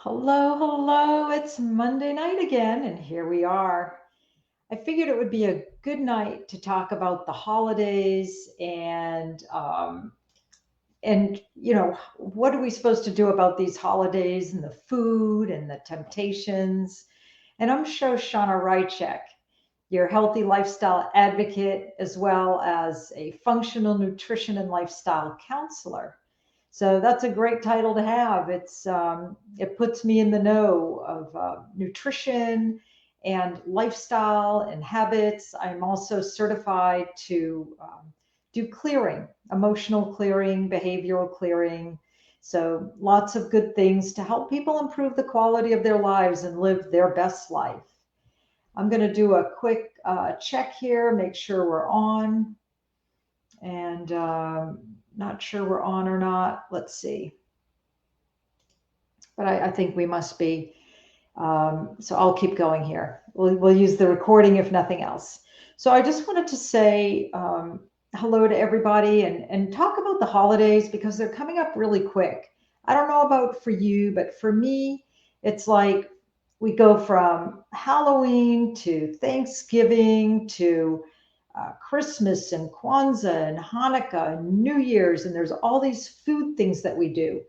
Hello, hello. It's Monday night again, and here we are. I figured it would be a good night to talk about the holidays and what are we supposed to do about these holidays and the food and the temptations. And I'm Shoshana Rychek, your healthy lifestyle advocate, as well as a functional nutrition and lifestyle counselor. So that's a great title to have. It puts me in the know of nutrition and lifestyle and habits. I'm also certified to do clearing, emotional clearing, behavioral clearing. So lots of good things to help people improve the quality of their lives and live their best life. I'm going to do a quick check here, make sure we're on, and not sure we're on or not. Let's see. But I think we must be. So I'll keep going here. We'll use the recording if nothing else. So I just wanted to say hello to everybody and talk about the holidays because they're coming up really quick. I don't know about for you, but for me, it's like we go from Halloween to Thanksgiving to Christmas and Kwanzaa and Hanukkah and New Year's, and there's all these food things that we do.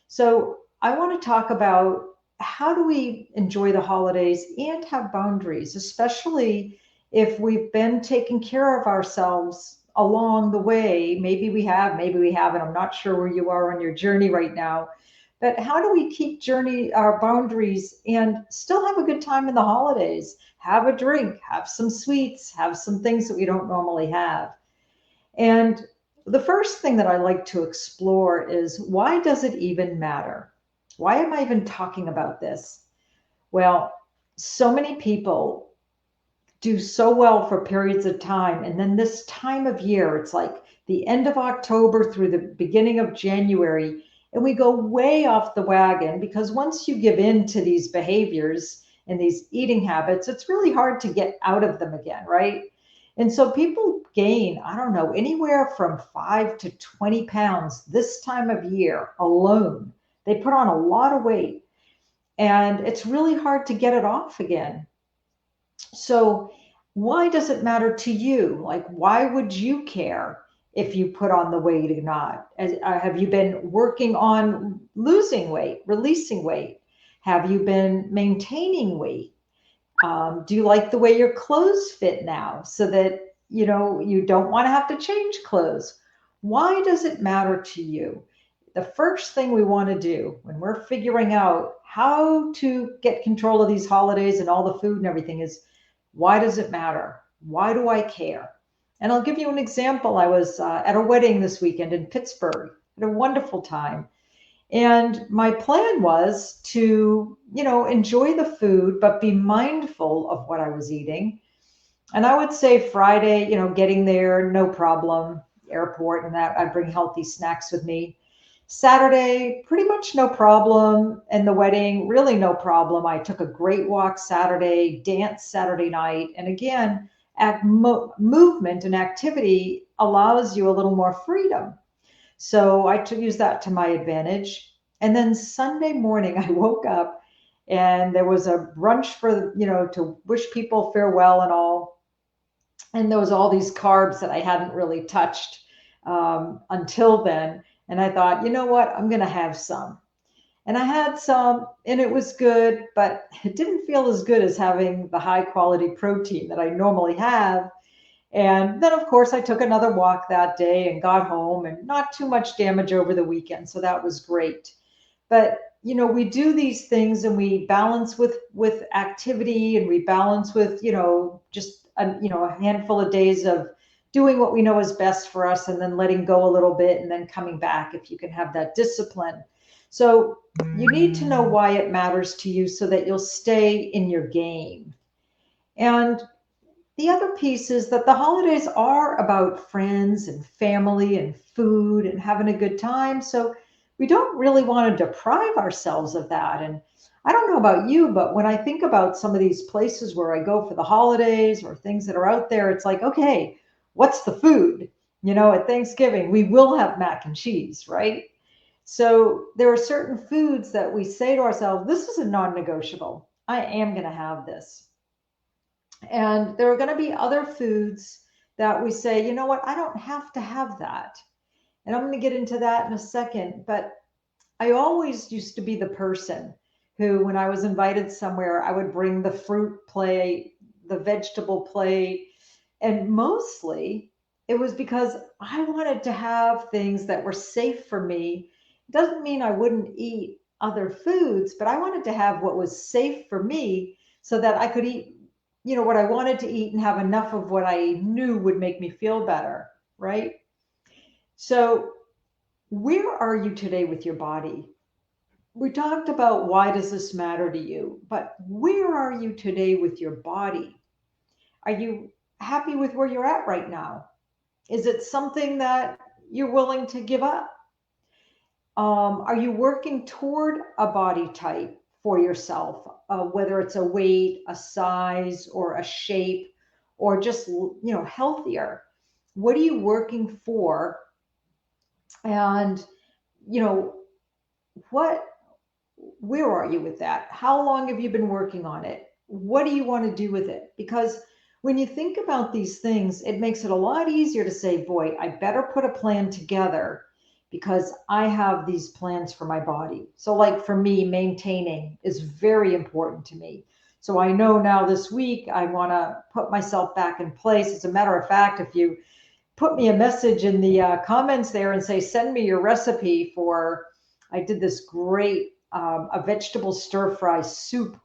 So I want to talk about how do we enjoy the holidays and have boundaries, especially if we've been taking care of ourselves along the way. Maybe we have, maybe we haven't. I'm not sure where you are on your journey right now. But how do we keep journey our boundaries and still have a good time in the holidays? Have a drink, have some sweets, have some things that we don't normally have. And the first thing that I like to explore is why does it even matter? Why am I even talking about this? Well, so many people do so well for periods of time. And then this time of year, it's like the end of October through the beginning of January, and we go way off the wagon because once you give in to these behaviors and these eating habits, it's really hard to get out of them again, right? And so people gain, I don't know, anywhere from 5 to 20 pounds this time of year alone. They put on a lot of weight and it's really hard to get it off again. So, why does it matter to you? Like, why would you care if you put on the weight or not? Have you been working on losing weight, releasing weight? Have you been maintaining weight? Do you like the way your clothes fit now so that you don't want to have to change clothes? Why does it matter to you? The first thing we want to do when we're figuring out how to get control of these holidays and all the food and everything is why does it matter? Why do I care? And I'll give you an example. I was at a wedding this weekend in Pittsburgh. Had a wonderful time. And my plan was to, enjoy the food, but be mindful of what I was eating. And I would say Friday, getting there, no problem, airport and that, I bring healthy snacks with me. Saturday, pretty much no problem. And the wedding, really no problem. I took a great walk Saturday, danced Saturday night. And again, movement and activity allows you a little more freedom. So I use that to my advantage. And then Sunday morning, I woke up and there was a brunch for, to wish people farewell and all. And there was all these carbs that I hadn't really touched until then. And I thought, you know what? I'm going to have some. And I had some and it was good, but it didn't feel as good as having the high quality protein that I normally have. And then, of course, I took another walk that day and got home and not too much damage over the weekend. So that was great. But, we do these things and we balance with activity and we balance with, just a handful of days of doing what we know is best for us and then letting go a little bit and then coming back if you can have that discipline. So you need to know why it matters to you so that you'll stay in your game. And the other piece is that the holidays are about friends and family and food and having a good time. So we don't really want to deprive ourselves of that. And I don't know about you, but when I think about some of these places where I go for the holidays or things that are out there, it's like, okay, what's the food? At Thanksgiving, we will have mac and cheese, right? So there are certain foods that we say to ourselves, this is a non-negotiable. I am going to have this. And there are going to be other foods that we say, you know what, I don't have to have that. And I'm going to get into that in a second. But I always used to be the person who, when I was invited somewhere, I would bring the fruit plate, the vegetable plate, and mostly it was because I wanted to have things that were safe for me. It doesn't mean I wouldn't eat other foods, but I wanted to have what was safe for me so that I could eat, what I wanted to eat and have enough of what I knew would make me feel better, right? So, where are you today with your body? We talked about why does this matter to you, but where are you today with your body? Are you happy with where you're at right now? Is it something that you're willing to give up? Are you working toward a body type for yourself, whether it's a weight, a size, or a shape, or just healthier? What are you working for? And you know what where are you with that? How long have you been working on it? What do you want to do with it? Because when you think about these things, it makes it a lot easier to say, boy, I better put a plan together because I have these plans for my body. So, like for me, maintaining is very important to me. So, I know now this week I want to put myself back in place. As a matter of fact, if you put me a message in the comments there and say, send me your recipe for, I did this great a vegetable stir fry soup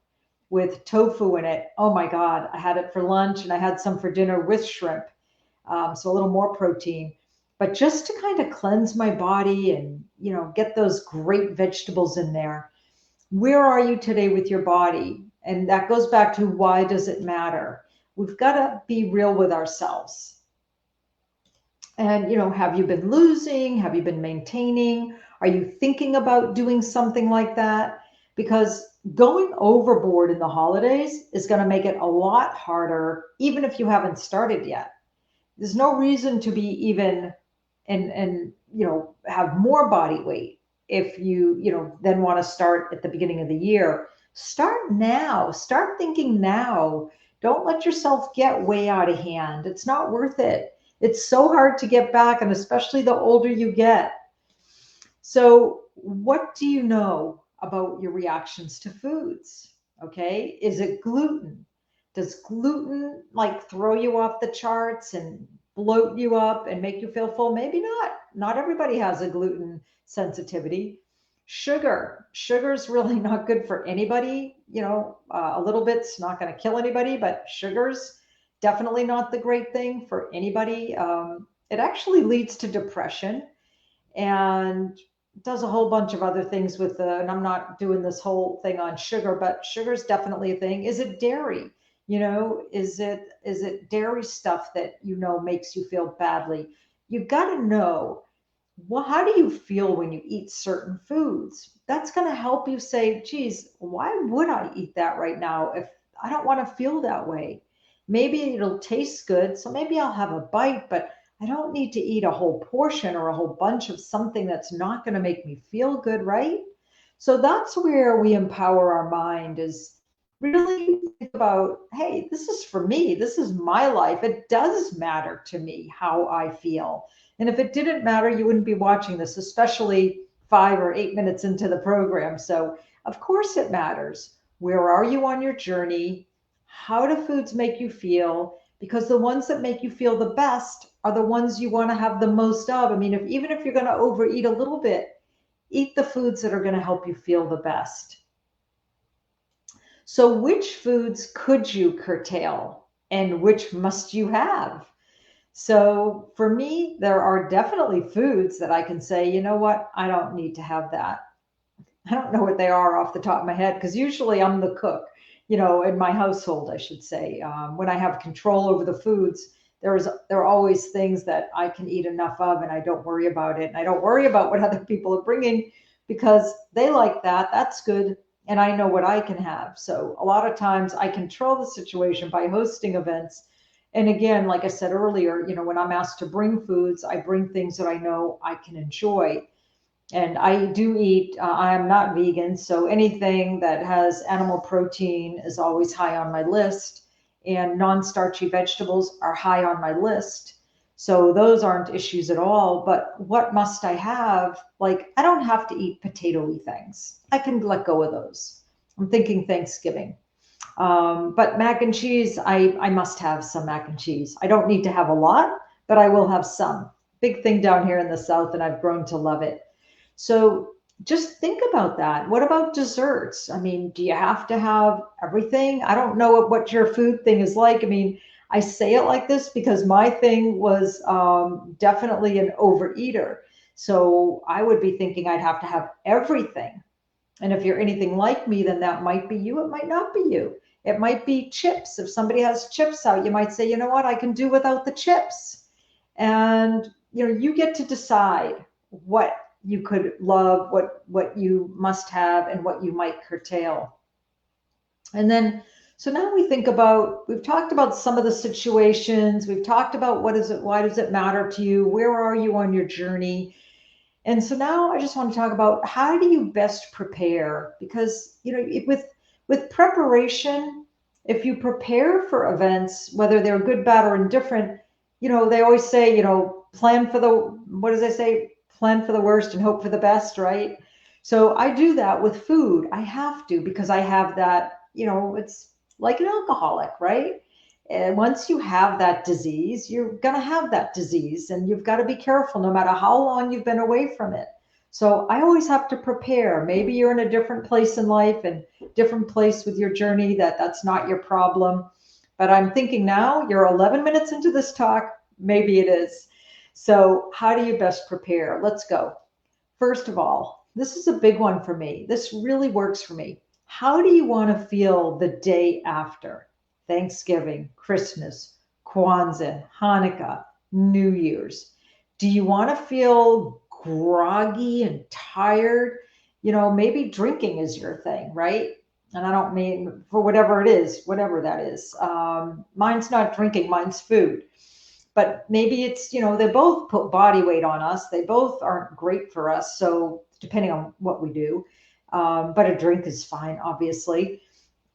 with tofu in it. Oh my God, I had it for lunch and I had some for dinner with shrimp. So a little more protein, but just to kind of cleanse my body and, get those great vegetables in there. Where are you today with your body? And that goes back to why does it matter? We've got to be real with ourselves. And, have you been losing? Have you been maintaining? Are you thinking about doing something like that? Because going overboard in the holidays is going to make it a lot harder, even if you haven't started yet. There's no reason to be even and have more body weight if you then want to start at the beginning of the year. Start now. Start thinking now. Don't let yourself get way out of hand. It's not worth it. It's so hard to get back, and especially the older you get. So, what do you know about your reactions to foods? Okay. Is it gluten? Does gluten like throw you off the charts and bloat you up and make you feel full? Maybe not. Not everybody has a gluten sensitivity. Sugar is really not good for anybody. A little bit's not going to kill anybody, but sugar's definitely not the great thing for anybody. It actually leads to depression and does a whole bunch of other things with and I'm not doing this whole thing on sugar, but sugar is definitely a thing. Is it dairy? Is it dairy stuff that makes you feel badly? You've got to know, well, how do you feel when you eat certain foods? That's going to help you say, geez, why would I eat that right now if I don't want to feel that way? Maybe it'll taste good, so maybe I'll have a bite, but I don't need to eat a whole portion or a whole bunch of something that's not going to make me feel good, right? So that's where we empower our mind, is really think about, hey, this is for me. This is my life. It does matter to me how I feel. And if it didn't matter, you wouldn't be watching this, especially 5 or 8 minutes into the program. So, of course, it matters. Where are you on your journey? How do foods make you feel? Because the ones that make you feel the best are the ones you want to have the most of. I mean, even if you're going to overeat a little bit, eat the foods that are going to help you feel the best. So, which foods could you curtail and which must you have? So, for me, there are definitely foods that I can say, you know what, I don't need to have that. I don't know what they are off the top of my head because usually I'm the cook, in my household, I should say. When I have control over the foods, there are always things that I can eat enough of and I don't worry about it. And I don't worry about what other people are bringing because they like that. That's good. And I know what I can have. So a lot of times I control the situation by hosting events. And again, like I said earlier, when I'm asked to bring foods, I bring things that I know I can enjoy. And I do eat, I am not vegan, so anything that has animal protein is always high on my list. And non-starchy vegetables are high on my list. So those aren't issues at all. But what must I have? Like, I don't have to eat potatoy things. I can let go of those. I'm thinking Thanksgiving. But mac and cheese, I must have some mac and cheese. I don't need to have a lot, but I will have some. Big thing down here in the South, and I've grown to love it. So just think about that. What about desserts? I mean, do you have to have everything? I don't know what your food thing is like. I mean, I say it like this because my thing was definitely an overeater. So I would be thinking I'd have to have everything. And if you're anything like me, then that might be you. It might not be you. It might be chips. If somebody has chips out, you might say, you know what, I can do without the chips. And you get to decide what you could love, what you must have, and what you might curtail. And then, so now we've talked about some of the situations. We've talked about why does it matter to you? Where are you on your journey? And so now I just want to talk about how do you best prepare? Because, with preparation, if you prepare for events, whether they're good, bad, or indifferent, they always say, plan for the, what does they say? Plan for the worst and hope for the best, right? So I do that with food. I have to because I have that, it's like an alcoholic, right? And once you have that disease, you're going to have that disease and you've got to be careful no matter how long you've been away from it. So I always have to prepare. Maybe you're in a different place in life and different place with your journey that's not your problem. But I'm thinking now you're 11 minutes into this talk. Maybe it is. So how do you best prepare? Let's go. First of all, this is a big one for me. This really works for me. How do you want to feel the day after? Thanksgiving, Christmas, Kwanzaa, Hanukkah, New Year's. Do you want to feel groggy and tired? Maybe drinking is your thing, right? And I don't mean for whatever it is, whatever that is. Mine's not drinking, mine's food. But maybe it's, they both put body weight on us. They both aren't great for us. So depending on what we do, but a drink is fine, obviously.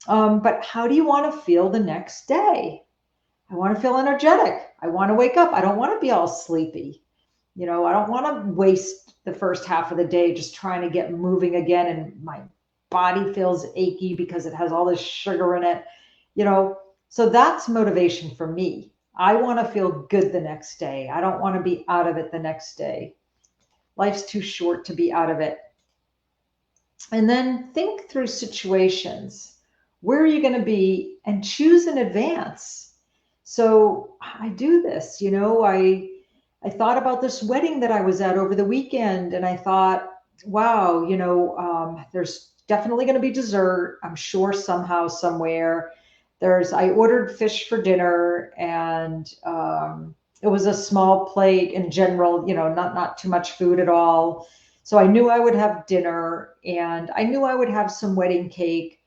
But how do you want to feel the next day? I want to feel energetic. I want to wake up. I don't want to be all sleepy. I don't want to waste the first half of the day just trying to get moving again. And my body feels achy because it has all this sugar in it, so that's motivation for me. I want to feel good the next day. I don't want to be out of it the next day. Life's too short to be out of it. And then think through situations. Where are you going to be? And choose in advance. So I do this, I thought about this wedding that I was at over the weekend, and I thought, wow, there's definitely going to be dessert, I'm sure, somehow, somewhere. I ordered fish for dinner, and it was a small plate in general, not too much food at all. So I knew I would have dinner, and I knew I would have some wedding cake.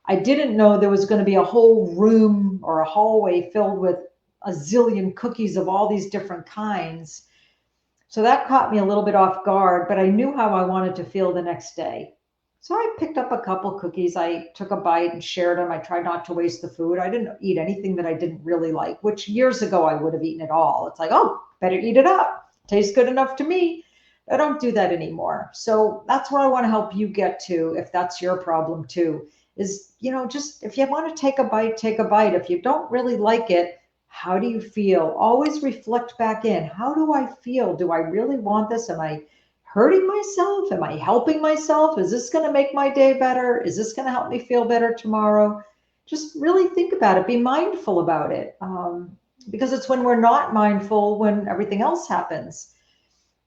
I didn't know there was going to be a whole room or a hallway filled with a zillion cookies of all these different kinds. So that caught me a little bit off guard, but I knew how I wanted to feel the next day. So I picked up a couple cookies. I took a bite and shared them. I tried not to waste the food. I didn't eat anything that I didn't really like, which years ago I would have eaten it all. It's like, oh, better eat it up. Tastes good enough to me. I don't do that anymore. So that's what I want to help you get to, if that's your problem too, is, just if you want to take a bite, take a bite. If you don't really like it, how do you feel? Always reflect back in. How do I feel? Do I really want this? Am I hurting myself? Am I helping myself? Is this going to make my day better? Is this going to help me feel better tomorrow? Just really think about it. Be mindful about it. Because it's when we're not mindful when everything else happens.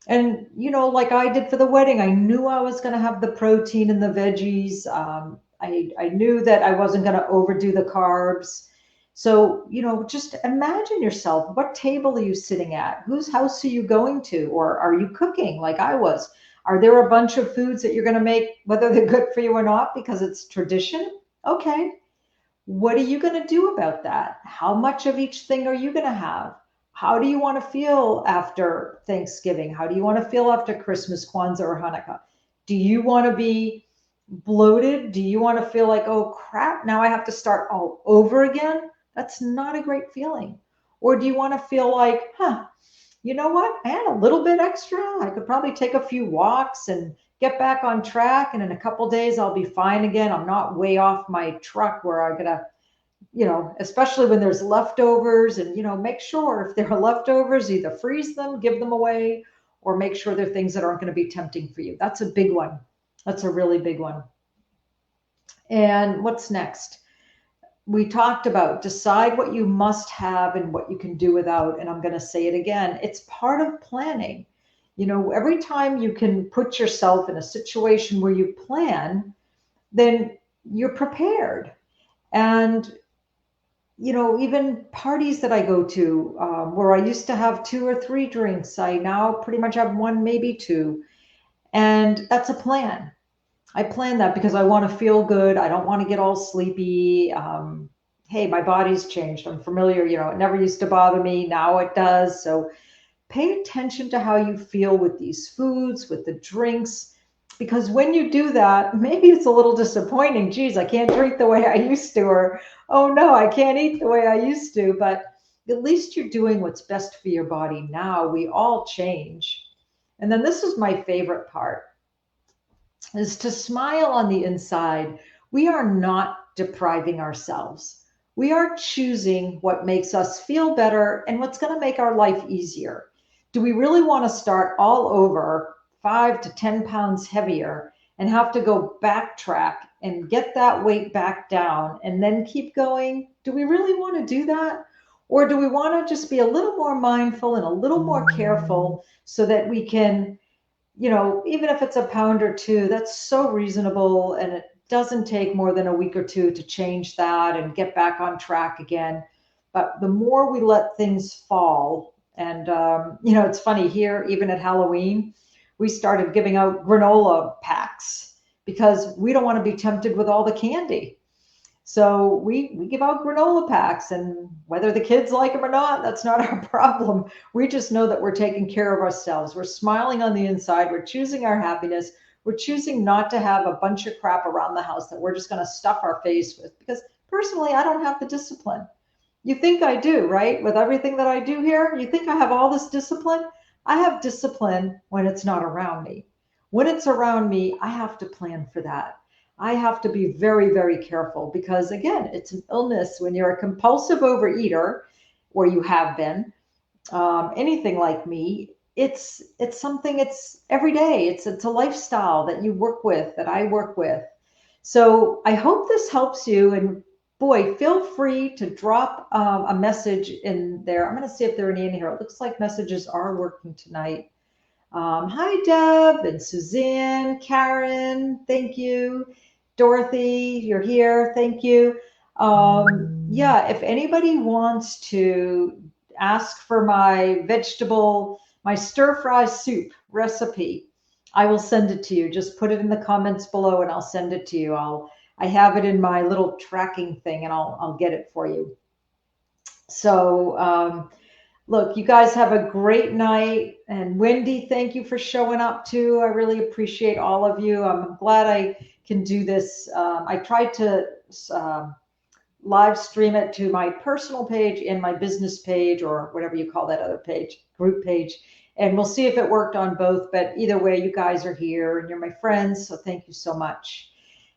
And, like I did for the wedding, I knew I was going to have the protein and the veggies. I knew that I wasn't going to overdo the carbs. So, just imagine yourself. What table are you sitting at? Whose house are you going to? Or are you cooking like I was? Are there a bunch of foods that you're going to make, whether they're good for you or not, because it's tradition? Okay. What are you going to do about that? How much of each thing are you going to have? How do you want to feel after Thanksgiving? How do you want to feel after Christmas, Kwanzaa, or Hanukkah? Do you want to be bloated? Do you want to feel like, oh crap, now I have to start all over again? That's not a great feeling. Or do you want to feel like, you know what? I had a little bit extra. I could probably take a few walks and get back on track. And in a couple days, I'll be fine again. I'm not way off my truck where I'm going to, especially when there's leftovers, and, make sure if there are leftovers, either freeze them, give them away, or make sure they're things that aren't going to be tempting for you. That's a big one. That's a really big one. And what's next? We talked about decide what you must have and what you can do without. And I'm going to say it again. It's part of planning. Every time you can put yourself in a situation where you plan, then you're prepared. And even parties that I go to, where I used to have 2 or 3 drinks, I now pretty much have 1, maybe 2. And that's a plan. I plan that because I want to feel good. I don't want to get all sleepy. Hey, my body's changed. I'm familiar, it never used to bother me. Now it does. So pay attention to how you feel with these foods, with the drinks, because when you do that, maybe it's a little disappointing. Geez, I can't drink the way I used to, or, oh no, I can't eat the way I used to. But at least you're doing what's best for your body now. We all change. And then this is my favorite part, is to smile on the inside. We are not depriving ourselves. We are choosing what makes us feel better and what's going to make our life easier. Do we really want to start all over 5 to 10 pounds heavier and have to go backtrack and get that weight back down and then keep going? Do we really want to do that? Or do we want to just be a little more mindful and a little more careful so that we can, even if it's a pound or 2, that's so reasonable, and it doesn't take more than a week or 2 to change that and get back on track again. But the more we let things fall, and it's funny here, even at Halloween, we started giving out granola packs because we don't want to be tempted with all the candy. So we give out granola packs, and whether the kids like them or not, that's not our problem. We just know that we're taking care of ourselves. We're smiling on the inside. We're choosing our happiness. We're choosing not to have a bunch of crap around the house that we're just going to stuff our face with, because personally, I don't have the discipline. You think I do, right? With everything that I do here, you think I have all this discipline? I have discipline when it's not around me. When it's around me, I have to plan for that. I have to be very, very careful because, again, it's an illness. When you're a compulsive overeater, or you have been, anything like me, it's something, it's every day. It's a lifestyle that you work with, that I work with. So I hope this helps you. And boy, feel free to drop a message in there. I'm going to see if there are any in here. It looks like messages are working tonight. Hi, Deb and Suzanne, Karen, thank you. Dorothy, you're here, thank you. Yeah, if anybody wants to ask for my stir-fry soup recipe, I will send it to you. Just put it in the comments below and I'll send it to you. I have it in my little tracking thing, and I'll get it for you. So, look, you guys have a great night. And Wendy, thank you for showing up too. I really appreciate all of you. I'm glad I can do this. I tried to live stream it to my personal page and my business page, or whatever you call that other page, group page. And we'll see if it worked on both. But either way, you guys are here and you're my friends. So thank you so much.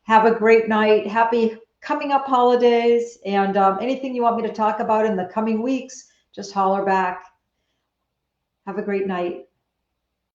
Have a great night. Happy coming up holidays. And anything you want me to talk about in the coming weeks, just holler back. Have a great night.